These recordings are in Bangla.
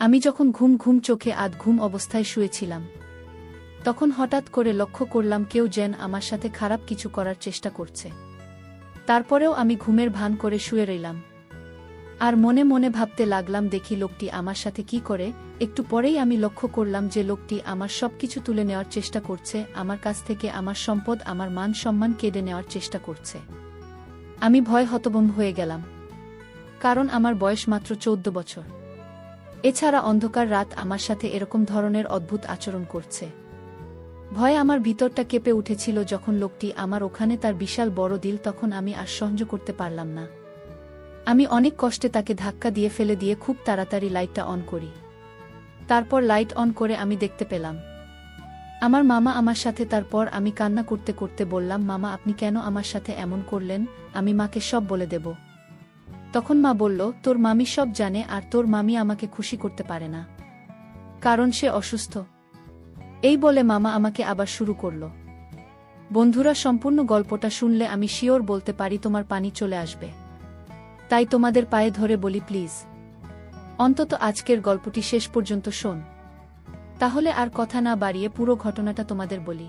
আমি যখন ঘুম ঘুম চোখে আধ ঘুম অবস্থায় শুয়েছিলাম, তখন হঠাৎ করে লক্ষ্য করলাম কেউ যেন আমার সাথে খারাপ কিছু করার চেষ্টা করছে। তারপরেও আমি ঘুমের ভান করে শুয়ে রইলাম আর মনে মনে ভাবতে লাগলাম, দেখি লোকটি আমার সাথে কি করে। একটু পরেই আমি লক্ষ্য করলাম যে লোকটি আমার সবকিছু তুলে নেওয়ার চেষ্টা করছে, আমার কাছ থেকে আমার সম্পদ, আমার মান সম্মান কেড়ে নেওয়ার চেষ্টা করছে। আমি ভয় হতভম্ব হয়ে গেলাম, কারণ আমার বয়স মাত্র 14 বছর। এছাড়া অন্ধকার রাত আমার সাথে এরকম ধরনের অদ্ভুত আচরণ করছে। ভয়ে আমার ভিতরটা কেঁপে উঠেছিল যখন লোকটি আমার ওখানে তার বিশাল বড় দিল, তখন আমি আর সহ্য করতে পারলাম না। আমি অনেক কষ্টে তাকে ধাক্কা দিয়ে ফেলে দিয়ে খুব তাড়াতাড়ি লাইটটা অন করি। তারপর লাইট অন করে আমি দেখতে পেলাম আমার মামা আমার সাথে। তারপর আমি কান্না করতে করতে বললাম, মামা আপনি কেন আমার সাথে এমন করলেন? আমি মাকে সব বলে দেব। তখন মা বলল, তোর মামি সব জানে আর তোর মামি আমাকে খুশি করতে পারে না, কারণ সে অসুস্থ। এই বলে মামা আমাকে আবার শুরু করল। বন্ধুরা, সম্পূর্ণ গল্পটা শুনলে আমি শিওর বলতে পারি তোমার পানি চলে আসবে। তাই তোমাদের পায়ে ধরে বলি, প্লিজ অন্তত আজকের গল্পটি শেষ পর্যন্ত শোন। তাহলে আর কথা না বাড়িয়ে পুরো ঘটনাটা তোমাদের বলি।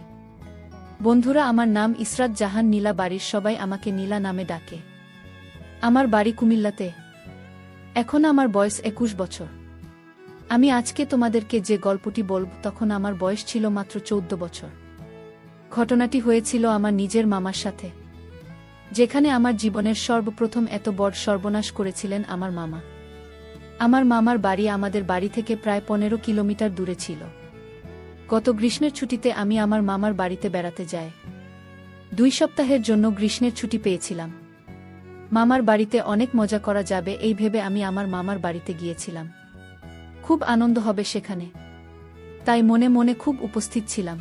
বন্ধুরা, আমার নাম ইসরাত জাহান নীলা। বাড়ির সবাই আমাকে নীলা নামে ডাকে। আমার বাড়ি কুমিল্লাতে। এখন আমার বয়স 21 বছর। আমি আজকে তোমাদেরকে যে গল্পটি বলব, তখন আমার বয়স ছিল মাত্র 14 বছর। ঘটনাটি হয়েছিল আমার নিজের মামার সাথে, যেখানে আমার জীবনের সর্বপ্রথম এত বড় সর্বনাশ করেছিলেন আমার মামা। আমার মামার বাড়ি আমাদের বাড়ি থেকে প্রায় 15 কিলোমিটার দূরে ছিল। গত গ্রীষ্মের ছুটিতে আমি আমার মামার বাড়িতে বেড়াতে যাই। 2 সপ্তাহের জন্য গ্রীষ্মের ছুটি পেয়েছিলাম। মামার বাড়িতে অনেক মজা করা যাবে এই ভেবে আমি আমার মামার বাড়িতে গিয়েছিলাম। খুব আনন্দ হবে সেখানে, তাই মনে মনে খুব উপস্থিত ছিলাম।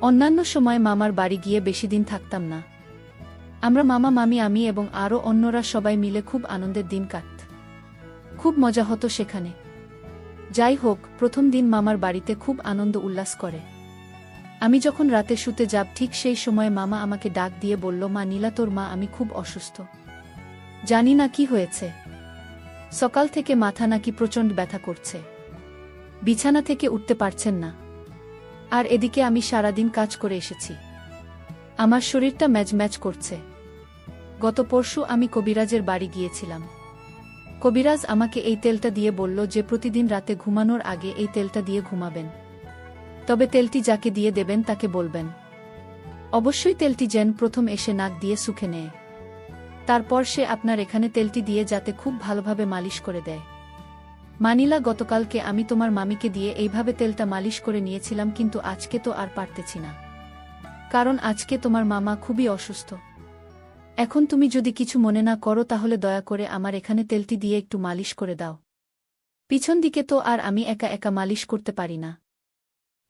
অন্যান্য সময় মামার বাড়ি গিয়ে বেশি দিন থাকতাম না। আমরা মামা, মামি, আমি এবং আরও অন্যরা সবাই মিলে খুব আনন্দের দিন কাটত। খুব মজা হতো সেখানে। যাই হোক, প্রথম দিন মামার বাড়িতে খুব আনন্দ উল্লাস করে। আমি যখন রাতে শুতে যাব, ঠিক সেই সময় মামা আমাকে ডাক দিয়ে বলল, মা নীলা, তোর মা আমি খুব অসুস্থ। জানি না কি হয়েছে। সকাল থেকে মাথা নাকি প্রচণ্ড ব্যথা করছে, বিছানা থেকে উঠতে পারছেন না। আর এদিকে আমি সারাদিন কাজ করে এসেছি, আমার শরীরটা ম্যাজ করছে। গত পরশু আমি কবিরাজের বাড়ি গিয়েছিলাম। কবিরাজ আমাকে এই তেলটা দিয়ে বলল যে প্রতিদিন রাতে ঘুমানোর আগে এই তেলটা দিয়ে ঘুমাবেন। তবে তেলটি যাকে দিয়ে দেবেন তাকে বলবেন অবশ্যই তেলটি যেন প্রথম এসে নাক দিয়ে শুকে নেয়। তারপর সে আপনার এখানে তেলটি দিয়ে যাতে খুব ভালোভাবে মালিশ করে দেয়। মানিলা, গতকালকে আমি তোমার মামিকে দিয়ে এইভাবে তেলটা মালিশ করে নিয়েছিলাম, কিন্তু আজকে তো আর পারতেছি না, কারণ আজকে তোমার মামা খুবই অসুস্থ। এখন তুমি যদি কিছু মনে না করো, তাহলে দয়া করে আমার এখানে তেলটি দিয়ে একটু মালিশ করে দাও। পিছন দিকে তো আর আমি একা একা মালিশ করতে পারি না,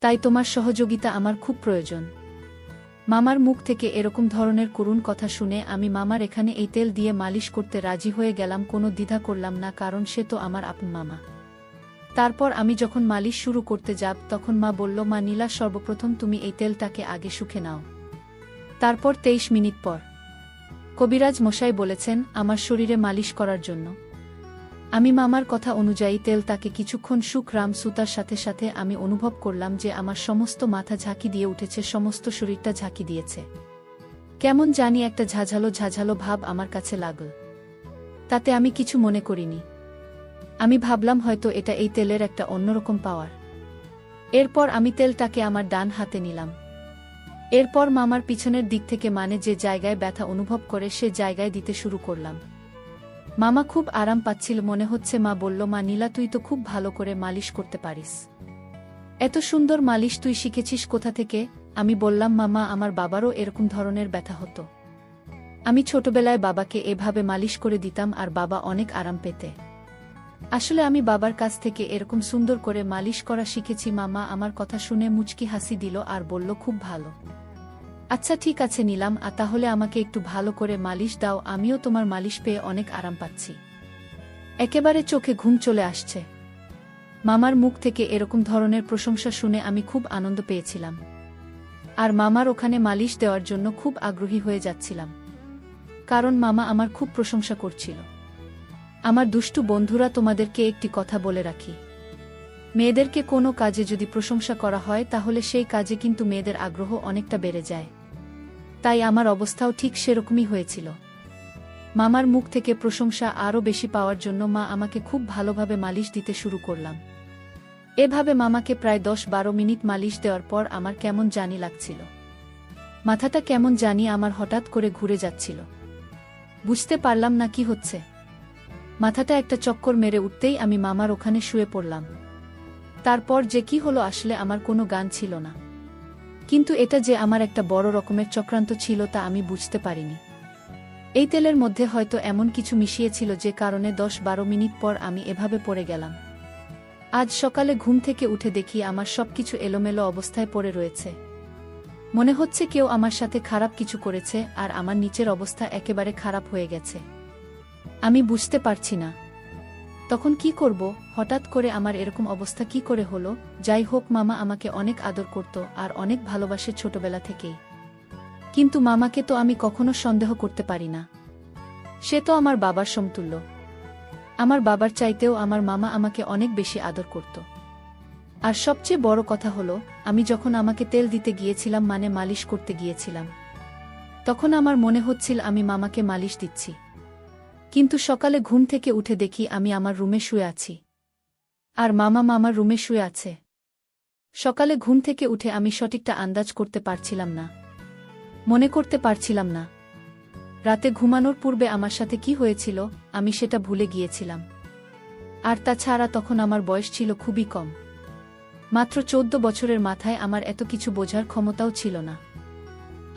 তাই তোমার সহযোগিতা আমার খুব প্রয়োজন। মামার মুখ থেকে এরকম ধরনের করুণ কথা শুনে আমি মামার এখানে এই তেল দিয়ে মালিশ করতে রাজি হয়ে গেলাম। কোনো দ্বিধা করলাম না, কারণ সে তো আমার আপন মামা। তারপর আমি যখন মালিশ শুরু করতে যাব, তখন মা বলল, মা নীলা, সর্বপ্রথম তুমি এই তেলটাকে আগে শুকে নাও। তারপর 23 মিনিট পর কবিরাজ মশাই বলেছেন আমার শরীরে মালিশ করার জন্য। আমি মামার কথা অনুযায়ী তেলটাকে কিছুক্ষণ শুকরাম সুতার সাথে সাথে আমি অনুভব করলাম যে আমার সমস্ত মাথা ঝাঁকি দিয়ে উঠেছে, সমস্ত শরীরটা ঝাঁকি দিয়েছে। কেমন জানি একটা ঝাঝালো ভাব আমার কাছে লাগল। তাতে আমি কিছু মনে করিনি। আমি ভাবলাম হয়তো এটা এই তেলের একটা অন্যরকম পাওয়ার। এরপর আমি তেলটাকে আমার ডান হাতে নিলাম। এরপর মামার পিছনের দিক থেকে, মানে যে জায়গায় ব্যথা অনুভব করে, সে জায়গায় দিতে শুরু করলাম। মামা খুব আরাম পাচ্ছিল মনে হচ্ছে। মা বলল, মা নীলা, তুই তো খুব ভালো করে মালিশ করতে পারিস। এত সুন্দর মালিশ তুই শিখেছিস কোথা থেকে? আমি বললাম, মামা, আমার বাবারও এরকম ধরনের ব্যথা হতো। আমি ছোটবেলায় বাবাকে এভাবে মালিশ করে দিতাম আর বাবা অনেক আরাম পেতে। আসলে আমি বাবার কাছ থেকে এরকম সুন্দর করে মালিশ করা শিখেছি। মামা আমার কথা শুনে মুচকি হাসি দিল আর বলল, খুব ভালো। আচ্ছা ঠিক আছে নিলাম, তাহলে আমাকে একটু ভালো করে মালিশ দাও। আমিও তোমার মালিশ পেয়ে অনেক আরাম পাচ্ছি। একেবারে চোখে ঘুম চলে আসছে। মামার মুখ থেকে এরকম ধরনের প্রশংসা শুনে আমি খুব আনন্দ পেয়েছিলাম, আর মামার ওখানে মালিশ দেওয়ার জন্য খুব আগ্রহী হয়ে যাচ্ছিলাম, কারণ মামা আমার খুব প্রশংসা করছিল। আমার দুষ্টু বন্ধুরা, তোমাদেরকে একটি কথা বলে রাখি। মেয়েদেরকে কোনো কাজে যদি প্রশংসা করা হয় তাহলে সেই কাজে কিন্তু মেয়েদের আগ্রহ অনেকটা বেড়ে যায়। তাই আমার অবস্থাও ঠিক সেরকমই হয়েছিল। মামার মুখ থেকে প্রশংসা আরও বেশি পাওয়ার জন্য মা আমাকে খুব ভালোভাবে মালিশ দিতে শুরু করলাম। এভাবে মামাকে প্রায় 10-12 মিনিট মালিশ দেওয়ার পর আমার কেমন জানি লাগছিল। মাথাটা কেমন জানি আমার হঠাৎ করে ঘুরে যাচ্ছিল। বুঝতে পারলাম না কি হচ্ছে। মাথাটা একটা চক্কর মেরে উঠতেই আমি মামার ওখানে শুয়ে পড়লাম। তারপর যে কি হলো আসলে আমার কোনো গান ছিল না। কিন্তু এটা যে আমার একটা বড় রকমের চক্রান্ত ছিল তা আমি বুঝতে পারিনি। এই তেলের মধ্যে হয়তো এমন কিছু মিশিয়েছিল যে কারণে 10-12 মিনিট পর আমি এভাবে পড়ে গেলাম। আজ সকালে ঘুম থেকে উঠে দেখি আমার সবকিছু এলোমেলো অবস্থায় পড়ে রয়েছে। মনে হচ্ছে কেউ আমার সাথে খারাপ কিছু করেছে আর আমার নিচের অবস্থা একেবারে খারাপ হয়ে গেছে। আমি বুঝতে পারছি না তখন কি করব। হঠাৎ করে আমার এরকম অবস্থা কি করে হলো? যাই হোক, মামা আমাকে অনেক আদর করত আর অনেক ভালোবাসে ছোটবেলা থেকেই। কিন্তু মামাকে তো আমি কখনো সন্দেহ করতে পারি না। সে তো আমার বাবার সমতুল্য। আমার বাবার চাইতেও আমার মামা আমাকে অনেক বেশি আদর করত। আর সবচেয়ে বড় কথা হলো, আমি যখন আমাকে তেল দিতে গিয়েছিলাম, মানে মালিশ করতে গিয়েছিলাম, তখন আমার মনে হচ্ছিল আমি মামাকে মালিশ দিচ্ছি। কিন্তু সকালে ঘুম থেকে উঠে দেখি আমি আমার রুমে শুয়ে আছি আর মামা মামার রুমে শুয়ে আছে। সকালে ঘুম থেকে উঠে আমি সঠিকটা আন্দাজ করতে পারছিলাম না, মনে করতে পারছিলাম না। রাতে ঘুমানোর পূর্বে আমার সাথে কি হয়েছিল আমি সেটা ভুলে গিয়েছিলাম। আর তাছাড়া তখন আমার বয়স ছিল খুবই কম, মাত্র 14 বছরের মাথায় আমার এত কিছু বোঝার ক্ষমতাও ছিল না।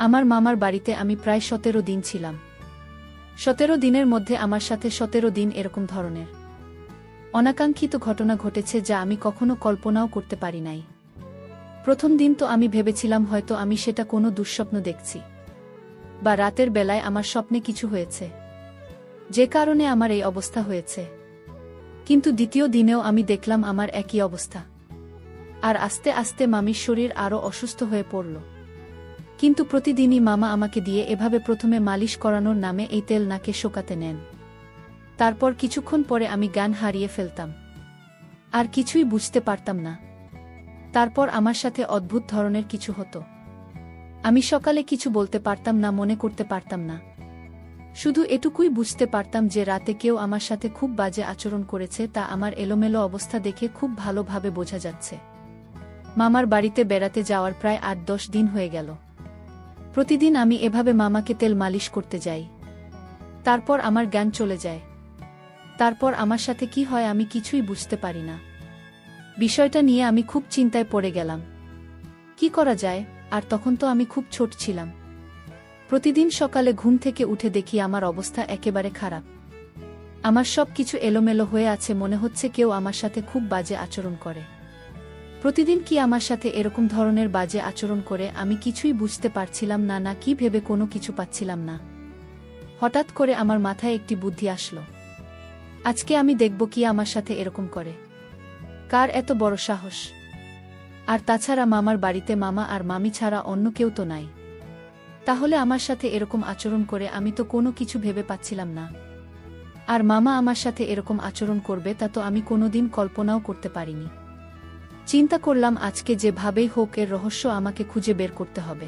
আমার মামার বাড়িতে আমি প্রায় 17 দিন ছিলাম। 17 দিনের মধ্যে আমার সাথে 17 দিন এরকম ধরনের অনাকাঙ্ক্ষিত ঘটনা ঘটেছে যা আমি কখনো কল্পনাও করতে পারি নাই। প্রথম দিন তো আমি ভেবেছিলাম হয়তো আমি সেটা কোনো দুঃস্বপ্ন দেখছি বা রাতের বেলায় আমার স্বপ্নে কিছু হয়েছে যে কারণে আমার এই অবস্থা হয়েছে। কিন্তু দ্বিতীয় দিনেও আমি দেখলাম আমার একই অবস্থা। আর আস্তে আস্তে মামির শরীর আরও অসুস্থ হয়ে পড়ল। কিন্তু প্রতিদিনই মামা আমাকে দিয়ে এভাবে প্রথমে মালিশ করানোর নামে এই তেল নাকে শোকাতে নেন। তারপর কিছুক্ষণ পরে আমি জ্ঞান হারিয়ে ফেলতাম, আর কিছুই বুঝতে পারতাম না। তারপর আমার সাথে অদ্ভুত ধরনের কিছু হতো। আমি সকালে কিছু বলতে পারতাম না, মনে করতে পারতাম না। শুধু এটুকুই বুঝতে পারতাম যে রাতে কেউ আমার সাথে খুব বাজে আচরণ করেছে, তা আমার এলোমেলো অবস্থা দেখে খুব ভালোভাবে বোঝা যাচ্ছে। মামার বাড়িতে বেড়াতে যাওয়ার প্রায় 8-10 দিন হয়ে গেল। প্রতিদিন আমি এভাবে মামাকে তেল মালিশ করতে যাই। তারপর আমার জ্ঞান চলে যায়। তারপর আমার সাথে কি হয় আমি কিছুই বুঝতে পারি না। বিষয়টা নিয়ে আমি খুব চিন্তায় পড়ে গেলাম। কি করা যায়? আর তখন তো আমি খুব ছোট ছিলাম। প্রতিদিন সকালে ঘুম থেকে উঠে দেখি আমার অবস্থা একেবারে খারাপ। আমার সব কিছু এলোমেলো হয়ে আছে, মনে হচ্ছে কেউ আমার সাথে খুব বাজে আচরণ করে। প্রতিদিন কি আমার সাথে এরকম ধরনের বাজে আচরণ করে আমি কিছুই বুঝতে পারছিলাম না, না কি ভেবে কোনো কিছু পাচ্ছিলাম না। হঠাৎ করে আমার মাথায় একটি বুদ্ধি আসলো। আজকে আমি দেখব কি আমার সাথে এরকম করে, কার এত বড় সাহস। আর তাছাড়া মামার বাড়িতে মামা আর মামি ছাড়া অন্য কেউ তো নাই। তাহলে আমার সাথে এরকম আচরণ করে আমি তো কোনো কিছু ভেবে পাচ্ছিলাম না। আর মামা আমার সাথে এরকম আচরণ করবে তা তো আমি কোনোদিন কল্পনাও করতে পারিনি। চিন্তা করলাম আজকে যেভাবেই হোক এর রহস্য আমাকে খুঁজে বের করতে হবে।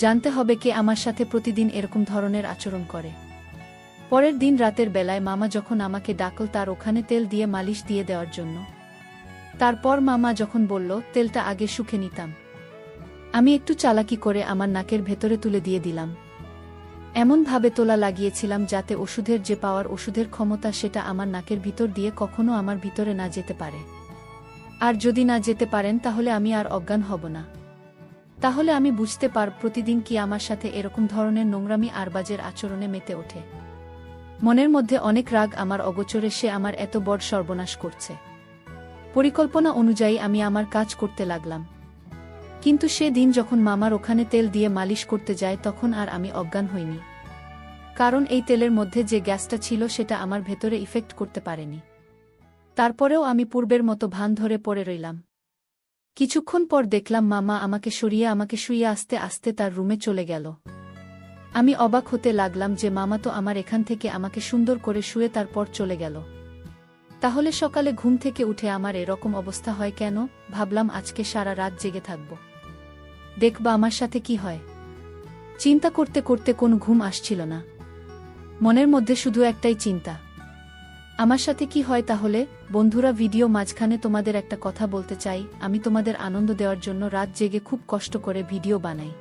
জানতে হবে কে আমার সাথে প্রতিদিন এরকম ধরনের আচরণ করে। পরের দিন রাতের বেলায় মামা যখন আমাকে ডাকল তার ওখানে তেল দিয়ে মালিশ দিয়ে দেওয়ার জন্য, তারপর মামা যখন বলল তেলটা আগে শুকে নিতাম, আমি একটু চালাকি করে আমার নাকের ভেতরে তুলে দিয়ে দিলাম। এমনভাবে তোলা লাগিয়েছিলাম যাতে ওষুধের যে পাওয়ার ওষুধের ক্ষমতা সেটা আমার নাকের ভিতর দিয়ে কখনো আমার ভিতরে না যেতে পারে। আর যদি না যেতে পারেন তাহলে আমি আর অজ্ঞান হব না। তাহলে আমি বুঝতে পারব প্রতিদিন কি আমার সাথে এরকম ধরনের নোংরামি আর বাজের আচরণে মেতে ওঠে। মনের মধ্যে অনেক রাগ আমার অগোচরে, সে আমার এত বড় সর্বনাশ করছে। পরিকল্পনা অনুযায়ী আমি আমার কাজ করতে লাগলাম। কিন্তু সেদিন যখন মামার ওখানে তেল দিয়ে মালিশ করতে যায় তখন আর আমি অজ্ঞান হইনি, কারণ এই তেলের মধ্যে যে গ্যাসটা ছিল সেটা আমার ভেতরে ইফেক্ট করতে পারেনি। তারপরেও আমি পূর্বের মতো ভান ধরে পড়ে রইলাম। কিছুক্ষণ পর দেখলাম মামা আমাকে সরিয়ে আমাকে শুইয়ে আস্তে আস্তে তার রুমে চলে গেল। আমি অবাক হতে লাগলাম যে মামা তো আমার এখান থেকে আমাকে সুন্দর করে শুয়ে তারপর চলে গেল। তাহলে সকালে ঘুম থেকে উঠে আমার এরকম অবস্থা হয় কেন? ভাবলাম আজকে সারা রাত জেগে থাকব, দেখবা আমার সাথে কি হয়। চিন্তা করতে করতে কোনো ঘুম আসছিল না। মনের মধ্যে শুধু একটাই চিন্তা, আমার সাথে কি হয় তাহলে। বন্ধুরা, ভিডিও মাঝখানে তোমাদের একটা কথা বলতে চাই। আমি তোমাদের আনন্দ দেওয়ার জন্য রাত জেগে খুব কষ্ট করে ভিডিও বানাই।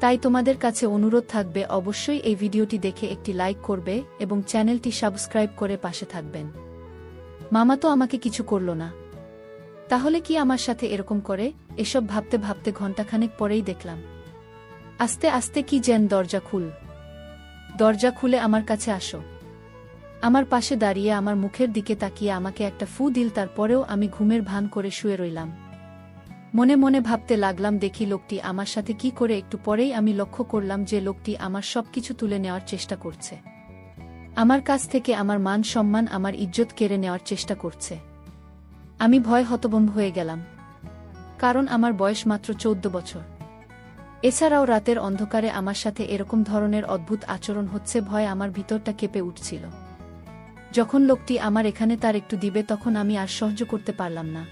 তাই তোমাদের কাছে অনুরোধ থাকবে, অবশ্যই এই ভিডিওটি দেখে একটি লাইক করবে এবং চ্যানেলটি সাবস্ক্রাইব করে পাশে থাকবেন। মামা তো আমাকে কিছু করল না, তাহলে কি আমার সাথে এরকম করে? এসব ভাবতে ভাবতে ঘণ্টাখানেক পরেই দেখলাম আস্তে আস্তে কি যেন দরজা খুলে আমার কাছে আসো। আমার পাশে দাঁড়িয়ে আমার মুখের দিকে তাকিয়ে আমাকে একটা ফু দিল। তারপরেও আমি ঘুমের ভান করে শুয়ে রইলাম। মনে মনে ভাবতে লাগলাম, দেখি লোকটি আমার সাথে কি করে। একটু পরেই আমি লক্ষ্য করলাম যে লোকটি আমার সবকিছু তুলে নেওয়ার চেষ্টা করছে। আমার কাছ থেকে আমার মান সম্মান, আমার ইজ্জত কেড়ে নেওয়ার চেষ্টা করছে। আমি ভয় হতভম্ব হয়ে গেলাম, কারণ আমার বয়স মাত্র 14 বছর। এছাড়াও রাতের অন্ধকারে আমার সাথে এরকম ধরনের অদ্ভুত আচরণ হচ্ছে। ভয় আমার ভিতরটা কেঁপে উঠছিল। যখন লোকটি আমার এখানে তার একটু দিবে, তখন আমি আর সহ্য করতে পারলাম না।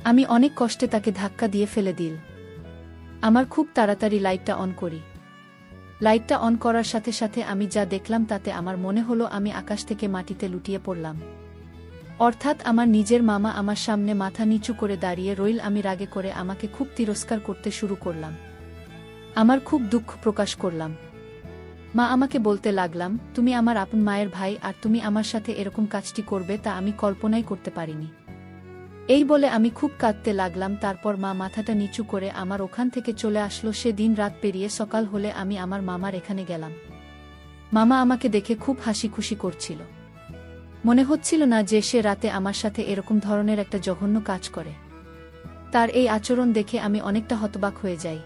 আমি অনেক কষ্টে তাকে ধাক্কা দিয়ে ফেলে দিল। আমার খুব তাড়াতাড়ি লাইটটা অন করি। লাইটটা অন করার সাথে সাথে আমি যা দেখলাম তাতে আমার মনে হলো আমি আকাশ থেকে মাটিতে লুটিয়ে পড়লাম। অর্থাৎ আমার নিজের মামা আমার সামনে মাথা নিচু করে দাঁড়িয়ে রইল। আমি রাগে করে আমাকে খুব তিরস্কার করতে শুরু করলাম। আমার খুব দুঃখ প্রকাশ করলাম। মা আমাকে বলতে লাগলাম, তুমি আমার আপন মায়ের ভাই, আর তুমি আমার সাথে এরকম কাজটি করবে তা আমি কল্পনাই করতে পারিনি। এই বলে আমি খুব কাঁদতে লাগলাম। তারপর মা মাথাটা নিচু করে আমার ওখান থেকে চলে আসলো। সে দিন রাত পেরিয়ে সকাল হলে আমি আমার মামার এখানে গেলাম। মামা আমাকে দেখে খুব হাসি খুশি করছিল। মনে হচ্ছিল না যে সে রাতে আমার সাথে এরকম ধরনের একটা জঘন্য কাজ করে। তার এই আচরণ দেখে আমি অনেকটা হতবাক হয়ে যাই।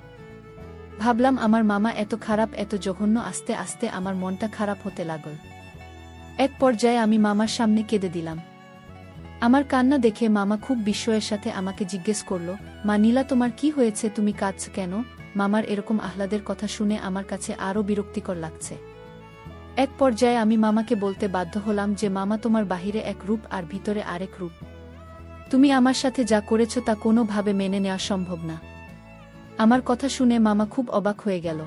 ভাবলাম, আমার মামা এত খারাপ, এত জঘন্য। আস্তে আস্তে আমার মনটা খারাপ হতে লাগল। এক পর্যায়ে আমি মামার সামনে কেঁদে দিলাম। আমার কান্না দেখে মামা খুব বিস্ময়ের সাথে আমাকে জিজ্ঞেস করল, মা নীলা, তোমার কি হয়েছে? তুমি কাঁদছ কেন? মামার এরকম আহ্লাদের কথা শুনে আমার কাছে আরও বিরক্তিকর লাগছে। এক পর্যায়ে আমি মামাকে বলতে বাধ্য হলাম যে, মামা, তোমার বাহিরে এক রূপ আর ভিতরে আরেক রূপ। তুমি আমার সাথে যা করেছ তা কোনোভাবে মেনে নেওয়া সম্ভব না। আমার কথা শুনে মামা খুব অবাক হয়ে গেল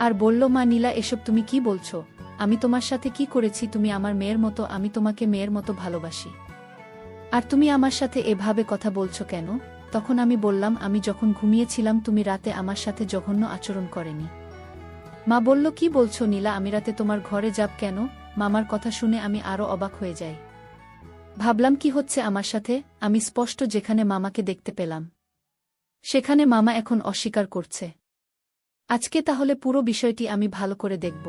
আর বলল, মা নীলা, এসব তুমি কি বলছো? আমি তোমার সাথে কি করেছি? তুমি আমার মেয়ের মতো, আমি তোমাকে মেয়ের মতো ভালোবাসি, আর তুমি আমার সাথে এভাবে কথা বলছো কেন? তখন আমি বললাম, আমি যখন ঘুমিয়েছিলাম তুমি রাতে আমার সাথে জঘন্য আচরণ করেনি। মা বলল, কি বলছো নীলা? আমি রাতে তোমার ঘরে যাব কেন? মামার কথা শুনে আমি আরও অবাক হয়ে যাই। ভাবলাম, কি হচ্ছে আমার সাথে? আমি স্পষ্ট যেখানে মামাকে দেখতে পেলাম, সেখানে মামা এখন অস্বীকার করছে। আজকে তাহলে পুরো বিষয়টি আমি ভালো করে দেখব।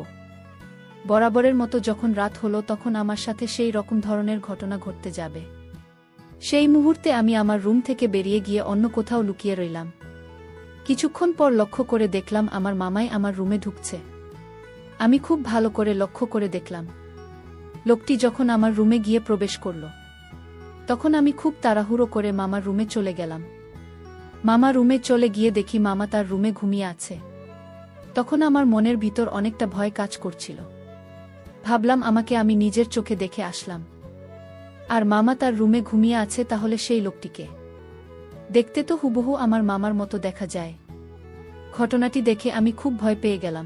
বরাবরের মতো যখন রাত হলো, তখন আমার সাথে সেই রকম ধরনের ঘটনা ঘটতে যাবে। সেই মুহূর্তে আমি আমার রুম থেকে বেরিয়ে গিয়ে অন্য কোথাও লুকিয়ে রইলাম। কিছুক্ষণ পর লক্ষ্য করে দেখলাম আমার মামাই আমার রুমে ঢুকছে। আমি খুব ভালো করে লক্ষ্য করে দেখলাম, লোকটি যখন আমার রুমে গিয়ে প্রবেশ করল, তখন আমি খুব তাড়াহুড়ো করে মামার রুমে চলে গেলাম। মামা রুমে চলে গিয়ে দেখি মামা তার রুমে ঘুমিয়ে আছে। তখন আমার মনের ভিতর অনেকটা ভয় কাজ করছিল। ভাবলাম, আমাকে আমি নিজের চোখে দেখে আসলাম, আর মামা তার রুমে ঘুমিয়ে আছে, তাহলে সেই লোকটিকে দেখতে তো হুবহু আমার মামার মতো দেখা যায়। ঘটনাটি দেখে আমি খুব ভয় পেয়ে গেলাম।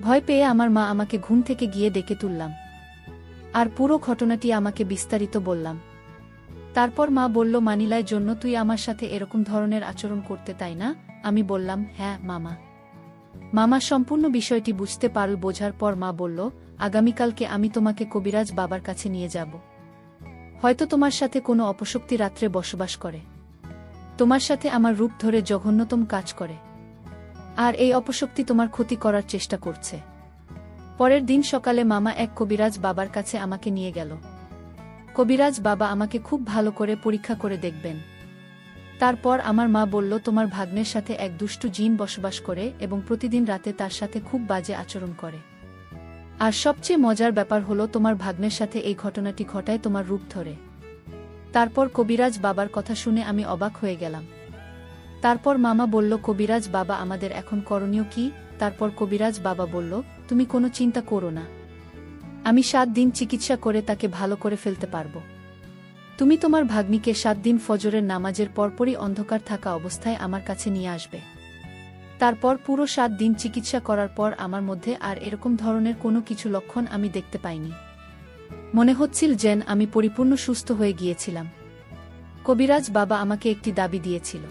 ভয় পেয়ে আমার মা আমাকে ঘুম থেকে গিয়ে ডেকে তুললাম, আর পুরো ঘটনাটি আমাকে বিস্তারিত বললাম। তারপর মা বলল, মানিলার জন্য তুই আমার সাথে এরকম ধরনের আচরণ করতে, তাই না? আমি বললাম, হ্যাঁ মামা। মামা সম্পূর্ণ বিষয়টি বুঝতে পারল। বোঝার পর মা বলল, আগামীকালকে আমি তোমাকে কবিরাজ বাবার কাছে নিয়ে যাব। হয়তো তোমার সাথে কোনো অপশক্তি রাত্রে বসবাস করে, তোমার সাথে আমার রূপ ধরে জঘন্যতম কাজ করে, আর এই অপশক্তি তোমার ক্ষতি করার চেষ্টা করছে। পরের দিন সকালে মামা এক কবিরাজ বাবার কাছে আমাকে নিয়ে গেল। কবিরাজ বাবা আমাকে খুব ভালো করে পরীক্ষা করে দেখবেন। তারপর আমার মা বলল, তোমার ভাগ্নের সাথে এক দুষ্টু জিন বসবাস করে এবং প্রতিদিন রাতে তার সাথে খুব বাজে আচরণ করে। আর সবচেয়ে মজার ব্যাপার হলো, তোমার ভাগ্নের সাথে এই ঘটনাটি ঘটায় তোমার রূপ ধরে। তারপর কবিরাজ বাবার কথা শুনে আমি অবাক হয়ে গেলাম। তারপর মামা বলল, কবিরাজ বাবা, আমাদের এখন করণীয় কি? তারপর কবিরাজ বাবা বলল, তুমি কোনো চিন্তা করো না, আমি 7 দিন চিকিৎসা করে তাকে ভালো করে ফেলতে পারব। তুমি তোমার ভাগ্নিকে 7 দিন ফজরের নামাজের পরপরই অন্ধকার থাকা অবস্থায় আমার কাছে নিয়ে আসবে। তারপর পুরো 7 দিন চিকিৎসা করার পর আমার মধ্যে আর এরকম ধরনের কোনো কিছু লক্ষণ আমি দেখতে পাইনি। মনে হচ্ছিল যেন আমি পরিপূর্ণ সুস্থ হয়ে গিয়েছিলাম। কবিরাজ বাবা আমাকে একটি দাবি দিয়েছিল।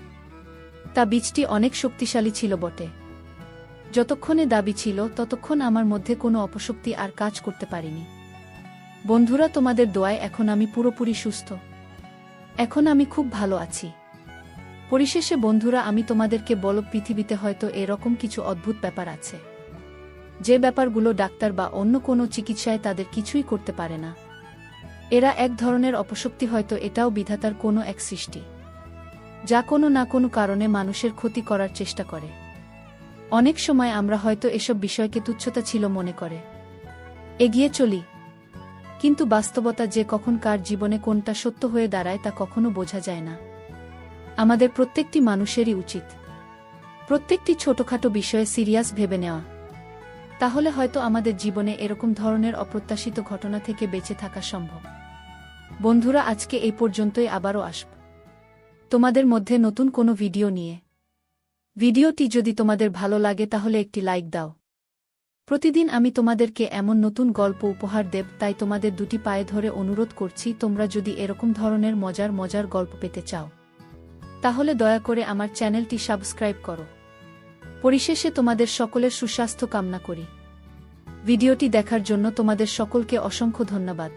তা বীজটি অনেক শক্তিশালী ছিল বটে। যতক্ষণে দাবি ছিল ততক্ষণ আমার মধ্যে কোনো অপশক্তি আর কাজ করতে পারিনি। বন্ধুরা, তোমাদের দোয়ায় এখন আমি পুরোপুরি সুস্থ। এখন আমি খুব ভালো আছি। পরিশেষে বন্ধুরা, আমি তোমাদেরকে বলব, পৃথিবীতে হয়তো এরকম কিছু অদ্ভুত ব্যাপার আছে, যে ব্যাপারগুলো ডাক্তার বা অন্য কোনো চিকিৎসায় তাদের কিছুই করতে পারে না। এরা এক ধরনের অপশক্তি, হয়তো এটাও বিধাতার কোনো এক সৃষ্টি, যা কোনো না কোনো কারণে মানুষের ক্ষতি করার চেষ্টা করে। অনেক সময় আমরা হয়তো এসব বিষয়কে তুচ্ছতা ছিল মনে করে এগিয়ে চলি, কিন্তু বাস্তবতা যে কখন কার জীবনে কোনটা সত্য হয়ে দাঁড়ায় তা কখনো বোঝা যায় না। আমাদের প্রত্যেকটি মানুষেরই উচিত প্রত্যেকটি ছোটখাটো বিষয়ে সিরিয়াস ভেবে নেওয়া। তাহলে হয়তো আমাদের জীবনে এরকম ধরনের অপ্রত্যাশিত ঘটনা থেকে বেঁচে থাকা সম্ভব। বন্ধুরা, আজকে এই পর্যন্তই। আবারও আসব তোমাদের মধ্যে নতুন কোনো ভিডিও নিয়ে। ভিডিওটি যদি তোমাদের ভালো লাগে তাহলে একটি লাইক দাও। প্রতিদিন আমি তোমাদেরকে এমন নতুন গল্প উপহার দেব, তাই তোমাদের দুটি পায়ে ধরে অনুরোধ করছি, তোমরা যদি এরকম ধরনের মজার মজার গল্প পেতে চাও তাহলে দয়া করে আমার চ্যানেলটি সাবস্ক্রাইব করো। পরিশেষে তোমাদের সকলের সুস্বাস্থ্য কামনা করি। ভিডিওটি দেখার জন্য তোমাদের সকলকে অসংখ্য ধন্যবাদ।